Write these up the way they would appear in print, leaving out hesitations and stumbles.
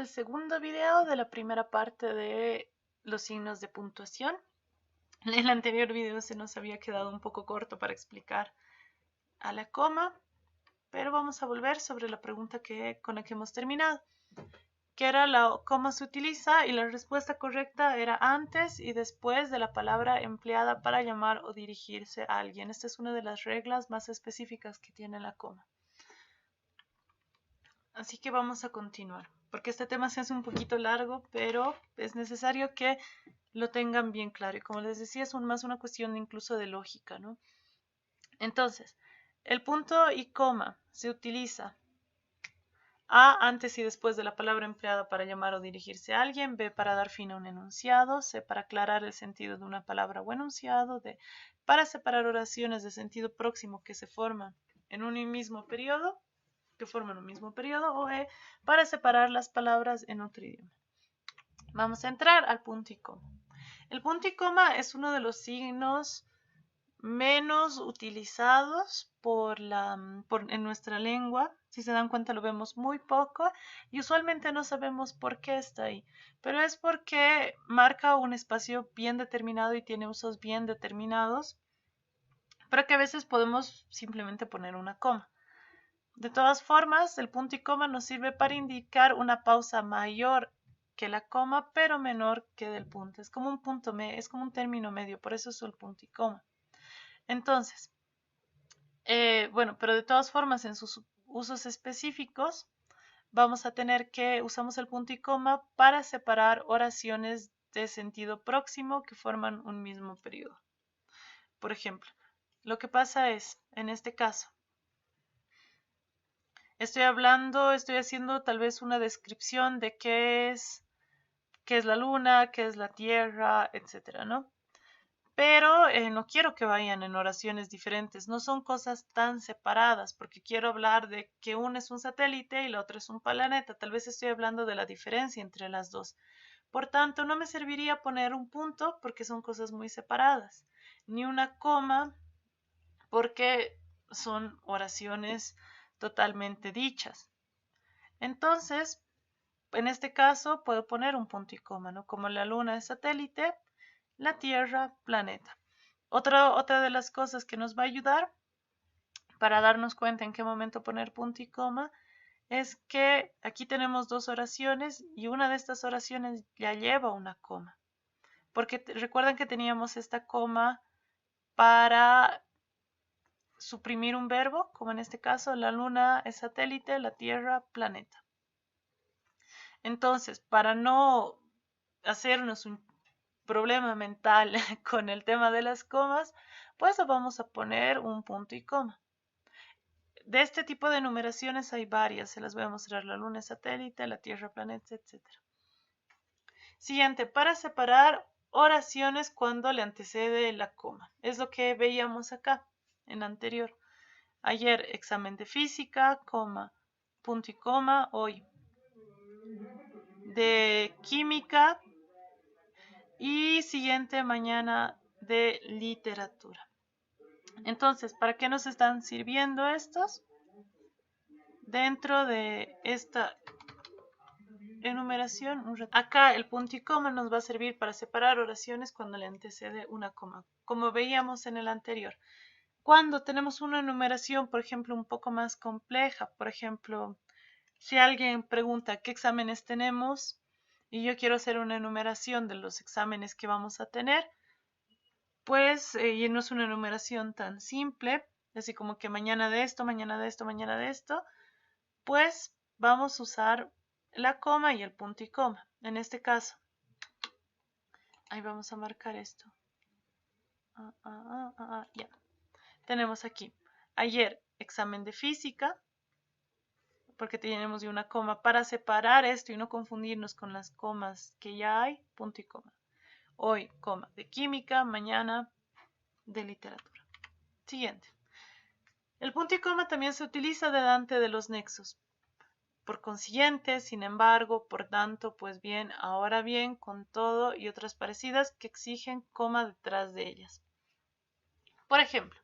el segundo video de la primera parte de los signos de puntuación. En el anterior video se nos había quedado un poco corto para explicar a la coma, pero vamos a volver sobre la pregunta con la que hemos terminado, que era la coma se utiliza y la respuesta correcta era antes y después de la palabra empleada para llamar o dirigirse a alguien. Esta es una de las reglas más específicas que tiene la coma. Así que vamos a continuar, porque este tema se hace un poquito largo, pero es necesario que lo tengan bien claro. Y como les decía, es más una cuestión incluso de lógica, ¿no? Entonces, el punto y coma se utiliza A antes y después de la palabra empleada para llamar o dirigirse a alguien, B para dar fin a un enunciado, C para aclarar el sentido de una palabra o enunciado, D para separar oraciones de sentido próximo que se forman en un mismo periodo, o E para separar las palabras en otro idioma. Vamos a entrar al punto y coma. El punto y coma es uno de los signos menos utilizados en nuestra lengua. Si se dan cuenta, lo vemos muy poco y usualmente no sabemos por qué está ahí, pero es porque marca un espacio bien determinado y tiene usos bien determinados, pero que a veces podemos simplemente poner una coma. De todas formas, el punto y coma nos sirve para indicar una pausa mayor que la coma, pero menor que del punto. Es como un punto es como un término medio, por eso es el punto y coma. Entonces, bueno, pero de todas formas, en sus usos específicos, vamos a tener que usamos el punto y coma para separar oraciones de sentido próximo que forman un mismo periodo. Por ejemplo, lo que pasa es, en este caso, estoy haciendo tal vez una descripción de qué es la luna, qué es la tierra, etcétera, ¿no? Pero no quiero que vayan en oraciones diferentes, no son cosas tan separadas, porque quiero hablar de que uno es un satélite y la otra es un planeta. Tal vez estoy hablando de la diferencia entre las dos. Por tanto, no me serviría poner un punto porque son cosas muy separadas, ni una coma porque son oraciones totalmente dichas. Entonces, en este caso puedo poner un punto y coma, ¿no? Como la luna es satélite, la Tierra planeta. Otra de las cosas que nos va a ayudar para darnos cuenta en qué momento poner punto y coma es que aquí tenemos dos oraciones y una de estas oraciones ya lleva una coma. Porque recuerdan que teníamos esta coma para suprimir un verbo, como en este caso la luna es satélite, la Tierra planeta. Entonces, para no hacernos un problema mental con el tema de las comas, pues vamos a poner un punto y coma. De este tipo de numeraciones hay varias, se las voy a mostrar: la luna es satélite, la Tierra planeta, etc. Siguiente, para separar oraciones cuando le antecede la coma. Es lo que veíamos acá en anterior. Ayer examen de física, coma, punto y coma. Hoy de química y siguiente mañana de literatura. Entonces, ¿para qué nos están sirviendo estos? Dentro de esta enumeración, acá el punto y coma nos va a servir para separar oraciones cuando le antecede una coma, como veíamos en el anterior. Cuando tenemos una enumeración, por ejemplo, un poco más compleja, por ejemplo, si alguien pregunta qué exámenes tenemos y yo quiero hacer una enumeración de los exámenes que vamos a tener, pues, y no es una enumeración tan simple, así como que mañana de esto, mañana de esto, mañana de esto, pues vamos a usar la coma y el punto y coma. En este caso, ahí vamos a marcar esto. Ya. Tenemos aquí, ayer, examen de física, porque tenemos una coma para separar esto y no confundirnos con las comas que ya hay, punto y coma. Hoy, coma de química, mañana de literatura. Siguiente. El punto y coma también se utiliza delante de los nexos. Por consiguiente, sin embargo, por tanto, pues bien, ahora bien, con todo y otras parecidas que exigen coma detrás de ellas. Por ejemplo,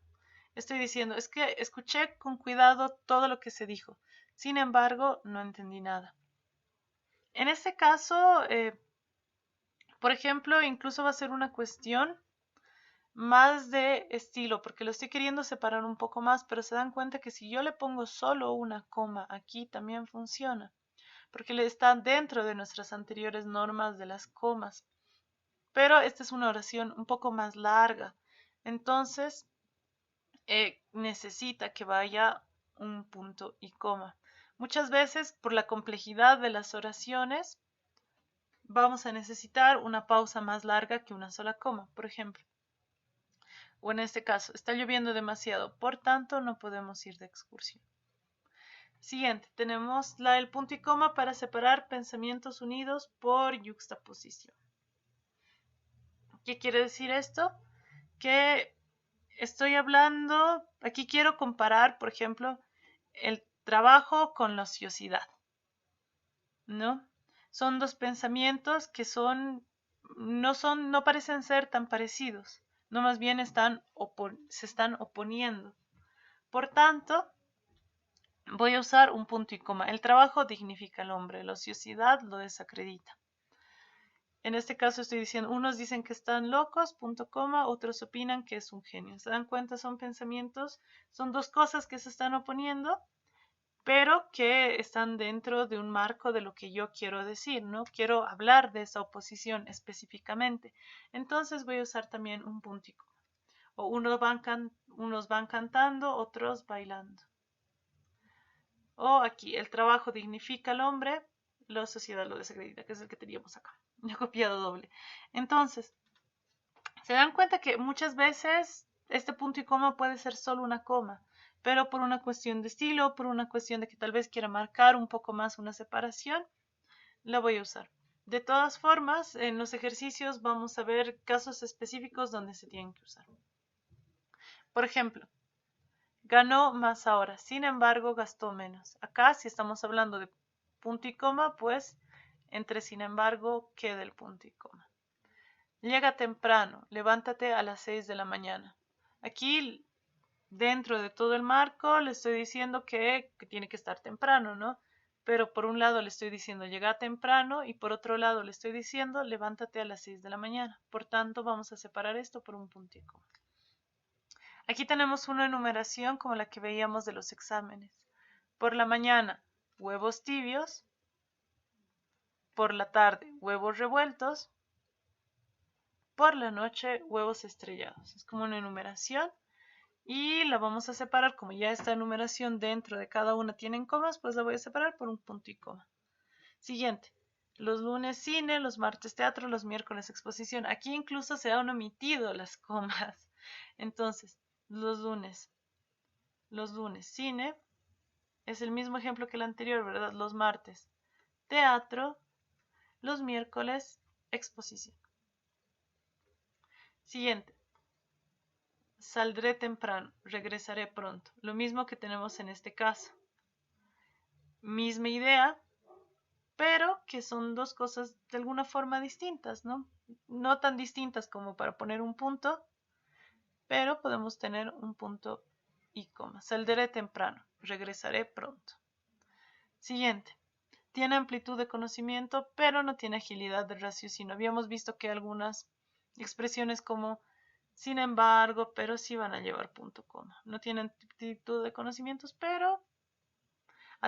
estoy diciendo, es que escuché con cuidado todo lo que se dijo. Sin embargo, no entendí nada. En este caso, por ejemplo, incluso va a ser una cuestión más de estilo, porque lo estoy queriendo separar un poco más, pero se dan cuenta que si yo le pongo solo una coma aquí también funciona, porque le está dentro de nuestras anteriores normas de las comas. Pero esta es una oración un poco más larga, entonces necesita que vaya un punto y coma. Muchas veces, por la complejidad de las oraciones, vamos a necesitar una pausa más larga que una sola coma, por ejemplo. O en este caso, está lloviendo demasiado, por tanto no podemos ir de excursión. Siguiente, tenemos el punto y coma para separar pensamientos unidos por yuxtaposición. ¿Qué quiere decir esto? Que estoy hablando, aquí quiero comparar, por ejemplo, el trabajo con la ociosidad, ¿no? Son dos pensamientos que no parecen ser tan parecidos, no más bien se están oponiendo. Por tanto, voy a usar un punto y coma. El trabajo dignifica al hombre, la ociosidad lo desacredita. En este caso estoy diciendo, unos dicen que están locos, punto coma, otros opinan que es un genio. ¿Se dan cuenta? Son pensamientos, son dos cosas que se están oponiendo, pero que están dentro de un marco de lo que yo quiero decir, ¿no? Quiero hablar de esa oposición específicamente. Entonces voy a usar también un punto y coma. O unos van cantando, otros bailando. O aquí, el trabajo dignifica al hombre, la sociedad lo desacredita, que es el que teníamos acá. He copiado doble. Entonces, se dan cuenta que muchas veces este punto y coma puede ser solo una coma, pero por una cuestión de estilo, por una cuestión de que tal vez quiera marcar un poco más una separación, la voy a usar. De todas formas, en los ejercicios vamos a ver casos específicos donde se tienen que usar. Por ejemplo, ganó más ahora, sin embargo gastó menos. Acá si estamos hablando de punto y coma, pues entre sin embargo queda el punto y coma. Llega temprano, levántate a las 6 de la mañana. Aquí dentro de todo el marco le estoy diciendo que tiene que estar temprano, ¿no? Pero por un lado le estoy diciendo llega temprano y por otro lado le estoy diciendo levántate a las 6 de la mañana. Por tanto, vamos a separar esto por un punto y coma. Aquí tenemos una enumeración como la que veíamos de los exámenes. Por la mañana, huevos tibios. Por la tarde, huevos revueltos. Por la noche, huevos estrellados. Es como una enumeración y la vamos a separar. Como ya esta enumeración dentro de cada una tienen comas, pues la voy a separar por un punto y coma. Siguiente. Los lunes cine, los martes teatro, los miércoles exposición. Aquí incluso se han omitido las comas. Entonces, los lunes cine, es el mismo ejemplo que el anterior, ¿verdad? Los martes teatro, los miércoles exposición. Siguiente. Saldré temprano, regresaré pronto. Lo mismo que tenemos en este caso. Misma idea, pero que son dos cosas de alguna forma distintas, ¿no? No tan distintas como para poner un punto, pero podemos tener un punto y coma. Saldré temprano, regresaré pronto. Siguiente. Tiene amplitud de conocimiento, pero no tiene agilidad de raciocinio. Habíamos visto que algunas expresiones como sin embargo, pero sí van a llevar punto coma. No tiene amplitud de conocimientos, pero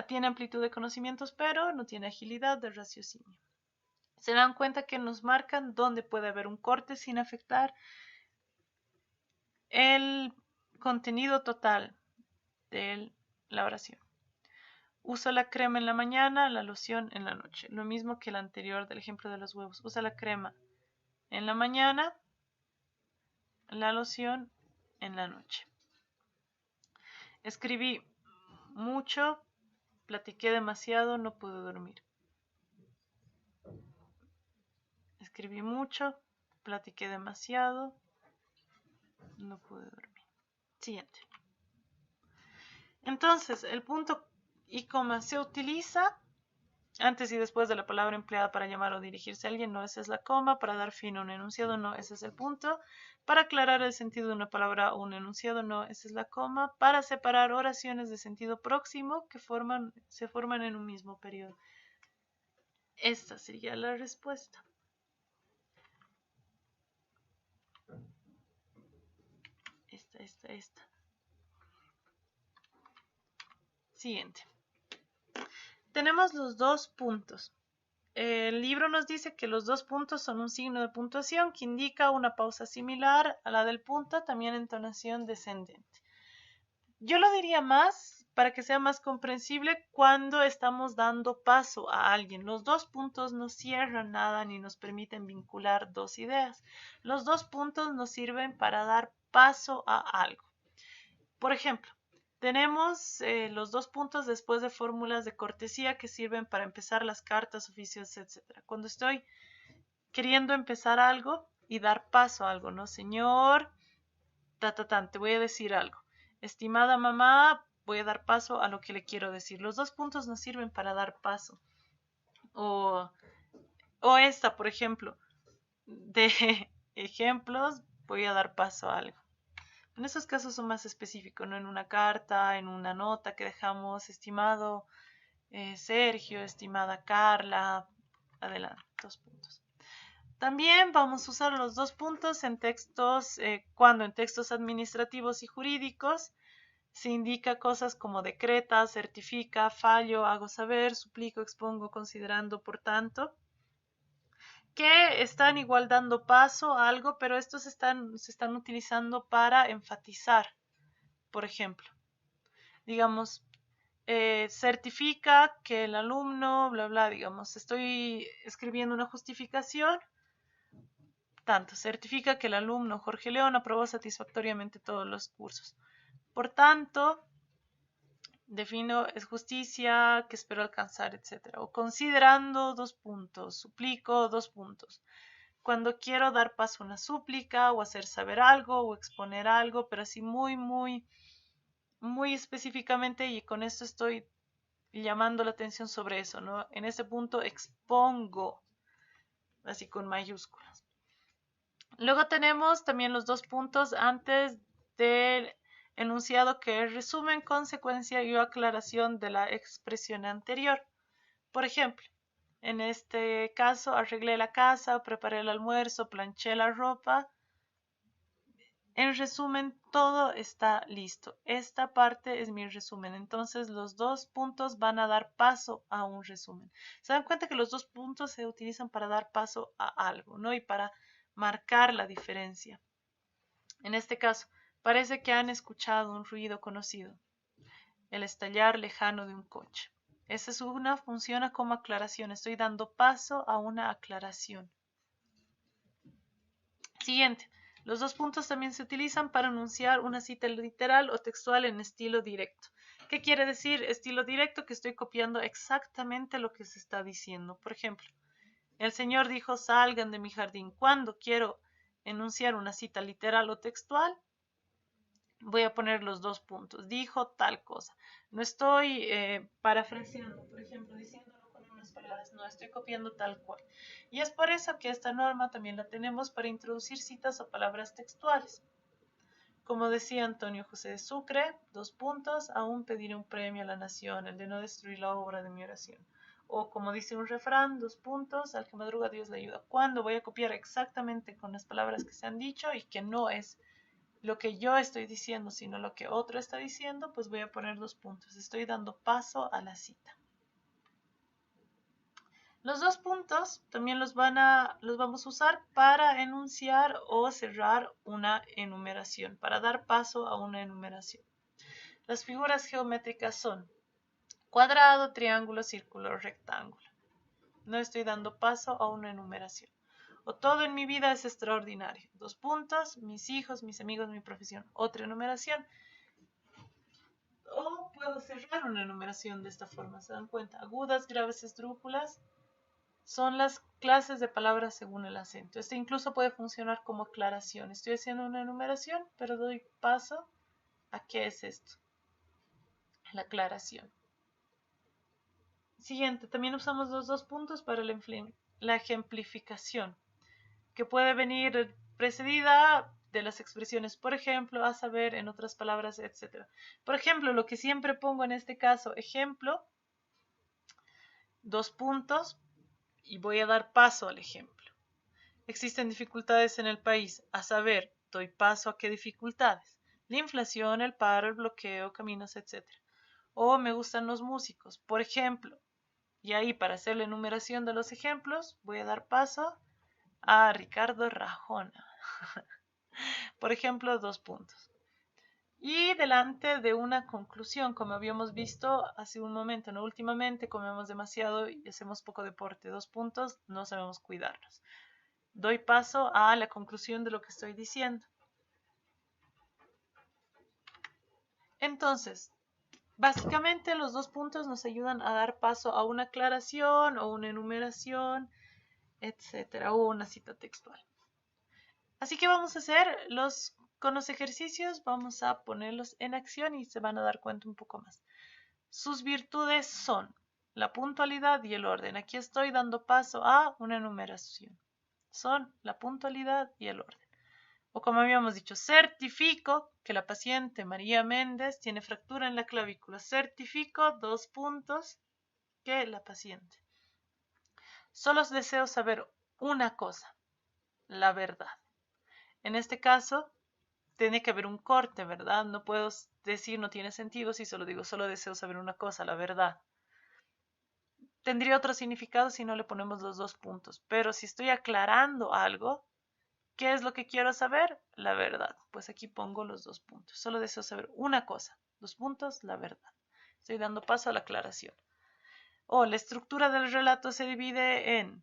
tiene amplitud de conocimientos, pero no tiene agilidad de raciocinio. Se dan cuenta que nos marcan dónde puede haber un corte sin afectar el contenido total de la oración. Usa la crema en la mañana, la loción en la noche. Lo mismo que el anterior del ejemplo de los huevos. Usa la crema en la mañana, la loción en la noche. Escribí mucho, platiqué demasiado, no pude dormir. Escribí mucho, platiqué demasiado, no pude dormir. Siguiente. Entonces, el punto y coma se utiliza antes y después de la palabra empleada para llamar o dirigirse a alguien, no, esa es la coma. Para dar fin a un enunciado, no, ese es el punto. Para aclarar el sentido de una palabra o un enunciado, no, esa es la coma. Para separar oraciones de sentido próximo que se forman en un mismo periodo. Esta sería la respuesta. Esta. Siguiente. Tenemos los dos puntos. El libro nos dice que los dos puntos son un signo de puntuación que indica una pausa similar a la del punto, también entonación descendente. Yo lo diría más para que sea más comprensible cuando estamos dando paso a alguien. Los dos puntos no cierran nada ni nos permiten vincular dos ideas. Los dos puntos nos sirven para dar paso a algo. Por ejemplo, tenemos los dos puntos después de fórmulas de cortesía que sirven para empezar las cartas, oficios, etc. Cuando estoy queriendo empezar algo y dar paso a algo, ¿no? Señor, te voy a decir algo. Estimada mamá, voy a dar paso a lo que le quiero decir. Los dos puntos nos sirven para dar paso. O esta, por ejemplo, de ejemplos, voy a dar paso a algo. En esos casos son más específicos, ¿no? En una carta, en una nota que dejamos, estimado Sergio, estimada Carla, adelante, dos puntos. También vamos a usar los dos puntos en textos, cuando en textos administrativos y jurídicos se indica cosas como decreta, certifica, fallo, hago saber, suplico, expongo, considerando, por tanto, que están igual dando paso a algo, pero estos se están utilizando para enfatizar. Por ejemplo, digamos, certifica que el alumno, bla, bla, digamos, estoy escribiendo una justificación, tanto, certifica que el alumno Jorge León aprobó satisfactoriamente todos los cursos. Por tanto, defino es justicia que espero alcanzar, etc. O considerando dos puntos, suplico dos puntos. Cuando quiero dar paso a una súplica o hacer saber algo o exponer algo, pero así muy específicamente, y con esto estoy llamando la atención sobre eso, ¿no? En ese punto expongo, así con mayúsculas. Luego tenemos también los dos puntos antes del enunciado, que es resumen, consecuencia y aclaración de la expresión anterior. Por ejemplo, en este caso, arreglé la casa, preparé el almuerzo, planché la ropa. En resumen, todo está listo. Esta parte es mi resumen. Entonces, los dos puntos van a dar paso a un resumen. Se dan cuenta que los dos puntos se utilizan para dar paso a algo, ¿no? Y para marcar la diferencia. En este caso, parece que han escuchado un ruido conocido, el estallar lejano de un coche. Esa es una, funciona como aclaración. Estoy dando paso a una aclaración. Siguiente. Los dos puntos también se utilizan para anunciar una cita literal o textual en estilo directo. ¿Qué quiere decir estilo directo? Que estoy copiando exactamente lo que se está diciendo. Por ejemplo, el señor dijo, salgan de mi jardín. Cuando quiero enunciar una cita literal o textual, voy a poner los dos puntos. Dijo tal cosa. No estoy parafraseando, por ejemplo, diciéndolo con unas palabras. No, estoy copiando tal cual. Y es por eso que esta norma también la tenemos para introducir citas o palabras textuales. Como decía Antonio José de Sucre, dos puntos, aún pediré un premio a la nación, el de no destruir la obra de mi oración. O como dice un refrán, dos puntos, al que madruga Dios le ayuda. Cuando voy a copiar exactamente con las palabras que se han dicho y que no es lo que yo estoy diciendo, sino lo que otro está diciendo, pues voy a poner dos puntos. Estoy dando paso a la cita. Los dos puntos también los vamos a usar para enunciar o cerrar una enumeración, para dar paso a una enumeración. Las figuras geométricas son cuadrado, triángulo, círculo, rectángulo. No estoy dando paso a una enumeración. O todo en mi vida es extraordinario. Dos puntos, mis hijos, mis amigos, mi profesión. Otra enumeración. O puedo cerrar una enumeración de esta forma. ¿Se dan cuenta? Agudas, graves, esdrújulas son las clases de palabras según el acento. Este incluso puede funcionar como aclaración. Estoy haciendo una enumeración, pero doy paso a qué es esto. La aclaración. Siguiente, también usamos los dos puntos para la ejemplificación, que puede venir precedida de las expresiones, por ejemplo, a saber, en otras palabras, etc. Por ejemplo, lo que siempre pongo en este caso, ejemplo, dos puntos, y voy a dar paso al ejemplo. Existen dificultades en el país, a saber, doy paso a qué dificultades. La inflación, el paro, el bloqueo, caminos, etc. O me gustan los músicos, por ejemplo. Y ahí, para hacer la enumeración de los ejemplos, voy a dar paso a Ricardo Rajona. Por ejemplo, 2 puntos. Y delante de una conclusión, como habíamos visto hace un momento, ¿no? Últimamente comemos demasiado y hacemos poco deporte. 2 puntos, no sabemos cuidarnos. Doy paso a la conclusión de lo que estoy diciendo. Entonces, básicamente los 2 puntos nos ayudan a dar paso a una aclaración o una enumeración, etcétera, o una cita textual. Así que vamos a hacer con los ejercicios, vamos a ponerlos en acción y se van a dar cuenta un poco más. Sus virtudes son la puntualidad y el orden. Aquí estoy dando paso a una enumeración. Son la puntualidad y el orden. O como habíamos dicho, certifico que la paciente María Méndez tiene fractura en la clavícula. Certifico, 2 puntos, que la paciente. Solo deseo saber una cosa, la verdad. En este caso, tiene que haber un corte, ¿verdad? No puedo decir no tiene sentido si solo digo solo deseo saber una cosa, la verdad. Tendría otro significado si no le ponemos los 2 puntos, pero si estoy aclarando algo, ¿qué es lo que quiero saber? La verdad. Pues aquí pongo los 2 puntos. Solo deseo saber una cosa, 2 puntos, la verdad. Estoy dando paso a la aclaración. O la estructura del relato se divide en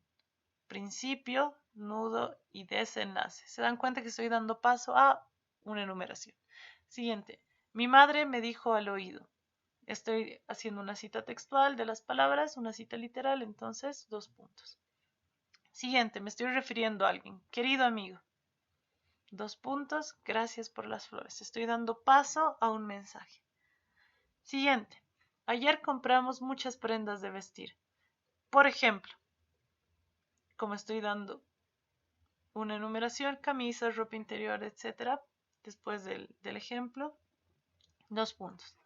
principio, nudo y desenlace. Se dan cuenta que estoy dando paso a una enumeración. Siguiente. Mi madre me dijo al oído. Estoy haciendo una cita textual de las palabras, una cita literal, entonces 2 puntos. Siguiente. Me estoy refiriendo a alguien. Querido amigo. 2 puntos. Gracias por las flores. Estoy dando paso a un mensaje. Siguiente. Ayer compramos muchas prendas de vestir. Por ejemplo, como estoy dando una enumeración, camisas, ropa interior, etc. Después del ejemplo, 2 puntos.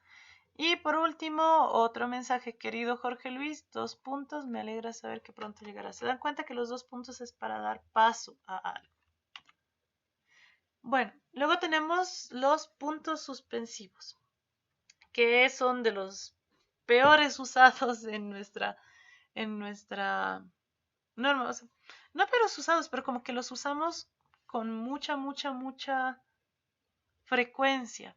Y por último, otro mensaje, querido Jorge Luis, 2 puntos, me alegra saber que pronto llegará. Se dan cuenta que los 2 puntos es para dar paso a algo. Bueno, luego tenemos los puntos suspensivos, que son de los peores usados en nuestra norma. O sea, no peores usados, pero como que los usamos con mucha frecuencia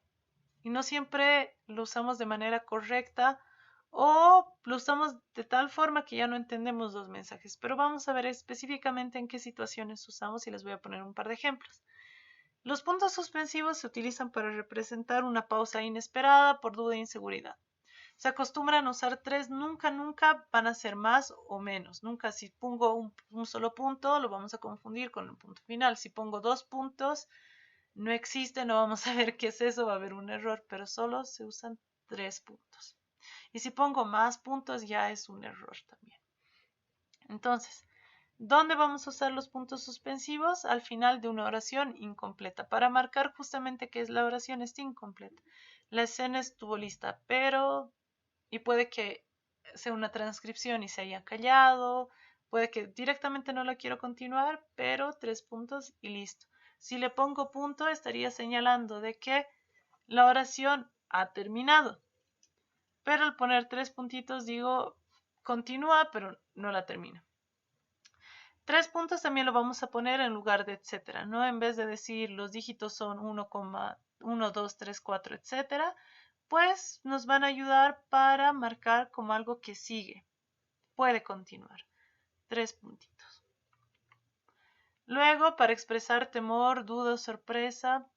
y no siempre lo usamos de manera correcta o lo usamos de tal forma que ya no entendemos los mensajes. Pero vamos a ver específicamente en qué situaciones usamos y les voy a poner un par de ejemplos. Los puntos suspensivos se utilizan para representar una pausa inesperada por duda e inseguridad. Se acostumbran a usar 3, nunca van a ser más o menos. Nunca, si pongo un solo punto, lo vamos a confundir con un punto final. Si pongo 2 puntos, no existe, no vamos a ver qué es eso, va a haber un error, pero solo se usan 3 puntos. Y si pongo más puntos, ya es un error también. Entonces, ¿dónde vamos a usar los puntos suspensivos? Al final de una oración incompleta, para marcar justamente que la oración está incompleta. La escena estuvo lista, pero... Y puede que sea una transcripción y se haya callado, puede que directamente no la quiero continuar, pero 3 puntos y listo. Si le pongo punto, estaría señalando de que la oración ha terminado. Pero al poner 3 puntitos digo continúa, pero no la termino. 3 puntos también lo vamos a poner en lugar de etcétera, ¿no? En vez de decir los dígitos son 1,1, 2, 3, 4, etcétera, pues nos van a ayudar para marcar como algo que sigue. Puede continuar. 3 puntitos. Luego, para expresar temor, duda o sorpresa,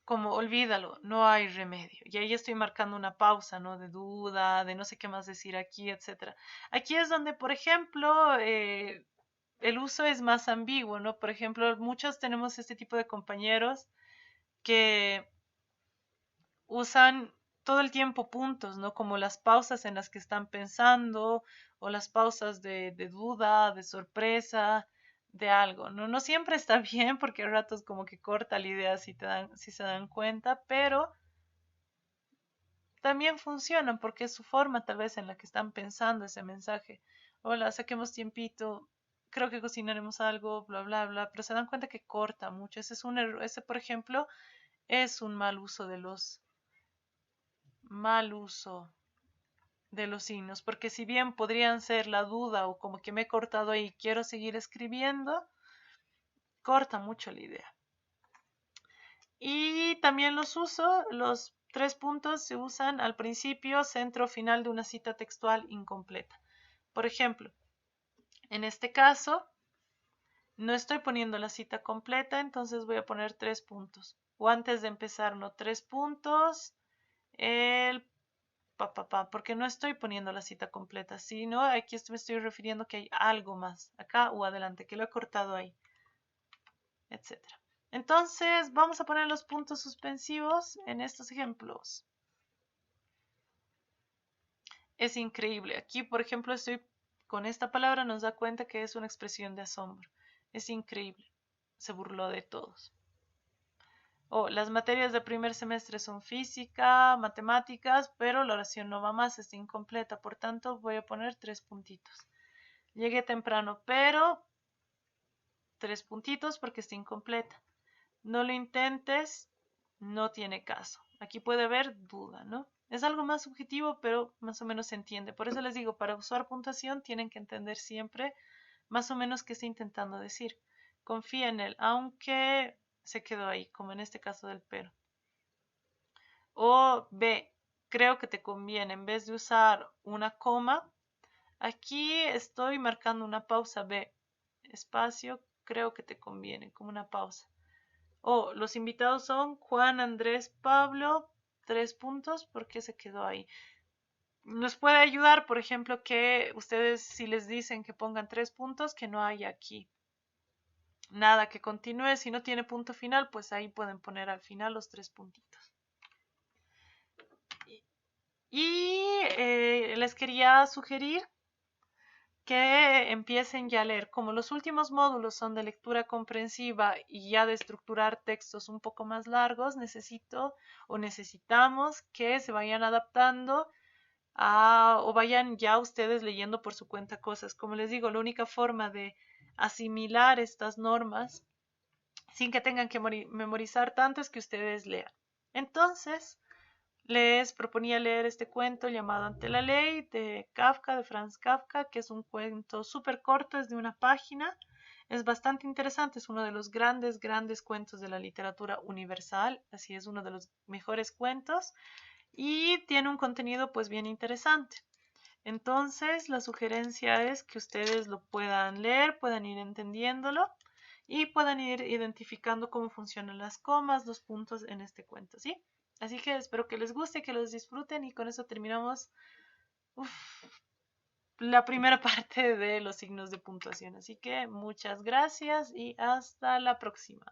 como olvídalo, no hay remedio. Y ahí estoy marcando una pausa, ¿no? De duda, de no sé qué más decir aquí, etcétera. Aquí es donde, por ejemplo, el uso es más ambiguo, ¿no? Por ejemplo, muchos tenemos este tipo de compañeros que usan todo el tiempo puntos, ¿no? Como las pausas en las que están pensando o las pausas de duda, de sorpresa, de algo, ¿no? No siempre está bien porque a ratos como que corta la idea si se dan cuenta, pero también funcionan porque es su forma tal vez en la que están pensando ese mensaje hola, saquemos tiempito, creo que cocinaremos algo, bla, bla, bla, pero se dan cuenta que corta mucho. Ese es un error, ese, por ejemplo, es un mal uso de los signos, porque si bien podrían ser la duda o como que me he cortado ahí y quiero seguir escribiendo, corta mucho la idea. Y también los uso, los 3 puntos se usan al principio, centro, final de una cita textual incompleta. Por ejemplo, en este caso, no estoy poniendo la cita completa, entonces voy a poner 3 puntos. O antes de empezar, no 3 puntos, el porque no estoy poniendo la cita completa, sino aquí me estoy refiriendo que hay algo más, acá o adelante, que lo he cortado ahí, etcétera. Entonces, vamos a poner los puntos suspensivos en estos ejemplos. Es increíble. Aquí, por ejemplo, estoy con esta palabra, nos da cuenta que es una expresión de asombro. Es increíble. Se burló de todos. Las materias de primer semestre son física, matemáticas, pero la oración no va más, está incompleta. Por tanto, voy a poner 3 puntitos. Llegué temprano, pero 3 puntitos porque está incompleta. No lo intentes, no tiene caso. Aquí puede haber duda, ¿no? Es algo más subjetivo, pero más o menos se entiende. Por eso les digo, para usar puntuación tienen que entender siempre más o menos qué está intentando decir. Confía en él, aunque se quedó ahí, como en este caso del pero. O B, creo que te conviene, en vez de usar una coma, aquí estoy marcando una pausa B, espacio, creo que te conviene, como una pausa. O los invitados son Juan, Andrés, Pablo, 3 puntos, porque se quedó ahí. Nos puede ayudar, por ejemplo, que ustedes si les dicen que pongan 3 puntos, que no haya aquí nada que continúe. Si no tiene punto final, pues ahí pueden poner al final los 3 puntitos. Y les quería sugerir que empiecen ya a leer. Como los últimos módulos son de lectura comprensiva y ya de estructurar textos un poco más largos, necesitamos que se vayan adaptando o vayan ya ustedes leyendo por su cuenta cosas. Como les digo, la única forma de asimilar estas normas sin que tengan que memorizar tanto es que ustedes lean. Entonces, les proponía leer este cuento llamado Ante la Ley de Kafka, de Franz Kafka, que es un cuento súper corto, es de una página. Es bastante interesante, es uno de los grandes, grandes cuentos de la literatura universal, así es uno de los mejores cuentos y tiene un contenido pues bien interesante. Entonces, la sugerencia es que ustedes lo puedan leer, puedan ir entendiéndolo y puedan ir identificando cómo funcionan las comas, los puntos en este cuento, ¿sí? Así que espero que les guste, que los disfruten y con eso terminamos la primera parte de los signos de puntuación. Así que muchas gracias y hasta la próxima.